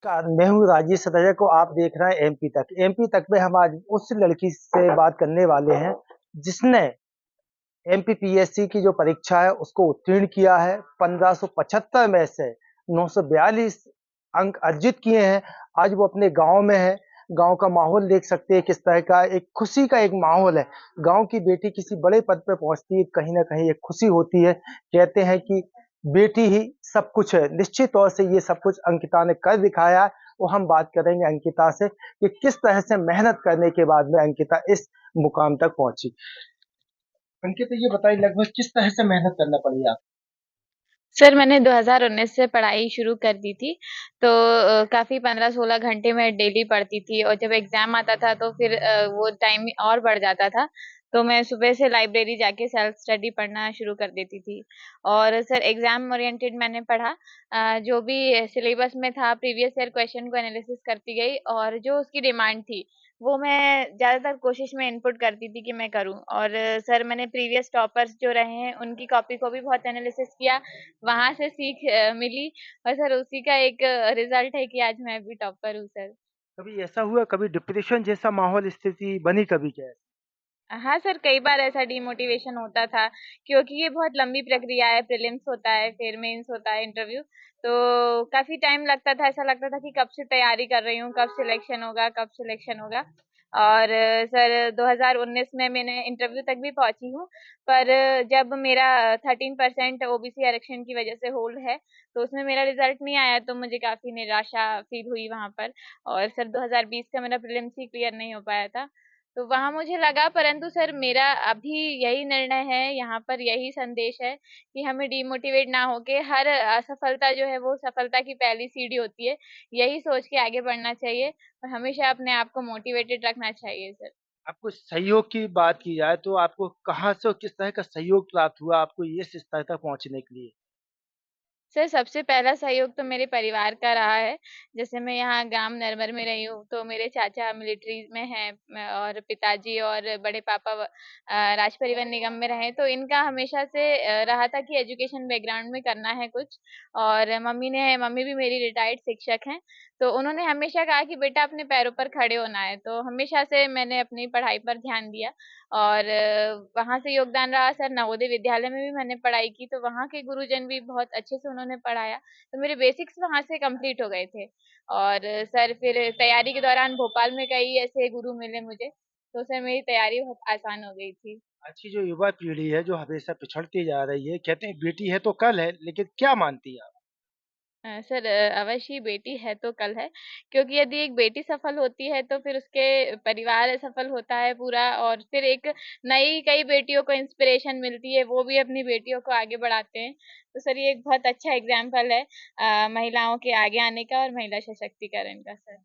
मैं हूँ राजेश सतरिया को आप देख रहे हैं एमपी तक। एमपी तक में हम आज उस लड़की से बात करने वाले हैं जिसने एमपीपीएससी की जो परीक्षा है उसको उत्तीर्ण किया है। 1575 में से 942 अंक अर्जित किए हैं। आज वो अपने गांव में है। गांव का माहौल देख सकते हैं किस तरह का, एक खुशी का एक माहौल है। गांव की बेटी किसी बड़े पद पे पहुंचती है, कहीं ना कहीं एक खुशी होती है। कहते हैं कि बेटी ही सब कुछ है। निश्चित तौर से ये सब कुछ अंकिता ने कर दिखाया है। वो हम बात करेंगे अंकिता से कि किस तरह से मेहनत करने के बाद में अंकिता इस मुकाम तक पहुंची। अंकिता ये बताइए, लगभग किस तरह से मेहनत करना पड़ी आप? सर मैंने 2019 से पढ़ाई शुरू कर दी थी। तो काफ़ी 15-16 घंटे मैं डेली पढ़ती थी और जब एग्ज़ाम आता था तो फिर वो टाइम और बढ़ जाता था। तो मैं सुबह से लाइब्रेरी जाके सेल्फ स्टडी पढ़ना शुरू कर देती थी। और सर एग्ज़ाम ओरिएंटेड मैंने पढ़ा। जो भी सिलेबस में था प्रीवियस ईयर क्वेश्चन को एनालिसिस करती गई और जो उसकी डिमांड थी वो मैं ज़्यादातर कोशिश में इनपुट करती थी कि मैं करूँ। और सर मैंने प्रीवियस टॉपर्स जो रहे हैं उनकी कॉपी को भी बहुत एनालिसिस किया, वहाँ से सीख मिली और सर उसी का एक रिजल्ट है कि आज मैं भी टॉपर हूँ सर। कभी ऐसा हुआ, कभी डिप्रेशन जैसा माहौल स्थिति बनी कभी क्या? हाँ सर, कई बार ऐसा डिमोटिवेशन होता था क्योंकि ये बहुत लंबी प्रक्रिया है, प्रीलिम्स होता है, फिर मेंस होता है, इंटरव्यू। तो काफ़ी टाइम लगता था, ऐसा लगता था कि कब से तैयारी कर रही हूँ, कब सिलेक्शन होगा, कब सिलेक्शन होगा। और सर 2019 में मैंने इंटरव्यू तक भी पहुँची हूँ, पर जब मेरा 13% ओबीसी आरक्षण की वजह से होल्ड है, तो उसमें मेरा रिजल्ट नहीं आया तो मुझे काफ़ी निराशा फ़ील हुई वहाँ पर। और सर 2020 का मेरा प्रीलिम्स ही क्लियर नहीं हो पाया था। तो वहाँ मुझे लगा, परंतु सर मेरा अभी यही निर्णय है, यहाँ पर यही संदेश है कि हमें डिमोटिवेट ना होके हर असफलता जो है वो सफलता की पहली सीढ़ी होती है। यही सोच के आगे बढ़ना चाहिए और हमेशा अपने आप को मोटिवेटेड रखना चाहिए सर। आपको सहयोग की बात की जाए तो आपको कहाँ से और किस तरह का सहयोग प्राप्त हुआ आपको ये इस स्तर तक पहुँचने के लिए? सर सबसे पहला सहयोग तो मेरे परिवार का रहा है। जैसे मैं यहाँ गाँव नरवर में रही हूँ, तो मेरे चाचा मिलिट्री में हैं और पिताजी और बड़े पापा राज्य परिवहन निगम में रहे। तो इनका हमेशा से रहा था कि एजुकेशन बैकग्राउंड में करना है कुछ। और मम्मी भी मेरी रिटायर्ड शिक्षक हैं। तो उन्होंने हमेशा कहा कि बेटा अपने पैरों पर खड़े होना है। तो हमेशा से मैंने अपनी पढ़ाई पर ध्यान दिया और वहाँ से योगदान रहा सर। नवोदय विद्यालय में भी मैंने पढ़ाई की, तो वहाँ के गुरुजन भी बहुत अच्छे से उन्होंने पढ़ाया, तो मेरे बेसिक्स वहाँ से कंप्लीट हो गए थे। और सर फिर तैयारी के दौरान भोपाल में कई ऐसे गुरु मिले मुझे, तो सर मेरी तैयारी बहुत आसान हो गई थी। आज की जो युवा पीढ़ी है जो हमेशा पिछड़ती जा रही है, कहते हैं बेटी है तो कल है, लेकिन क्या मानती हैं आप? सर अवश्य ही बेटी है तो कल है, क्योंकि यदि एक बेटी सफल होती है तो फिर उसके परिवार सफल होता है पूरा, और फिर एक नई कई बेटियों को इंस्पिरेशन मिलती है, वो भी अपनी बेटियों को आगे बढ़ाते हैं। तो सर ये एक बहुत अच्छा एग्जाम्पल है महिलाओं के आगे आने का और महिला सशक्तिकरण का सर।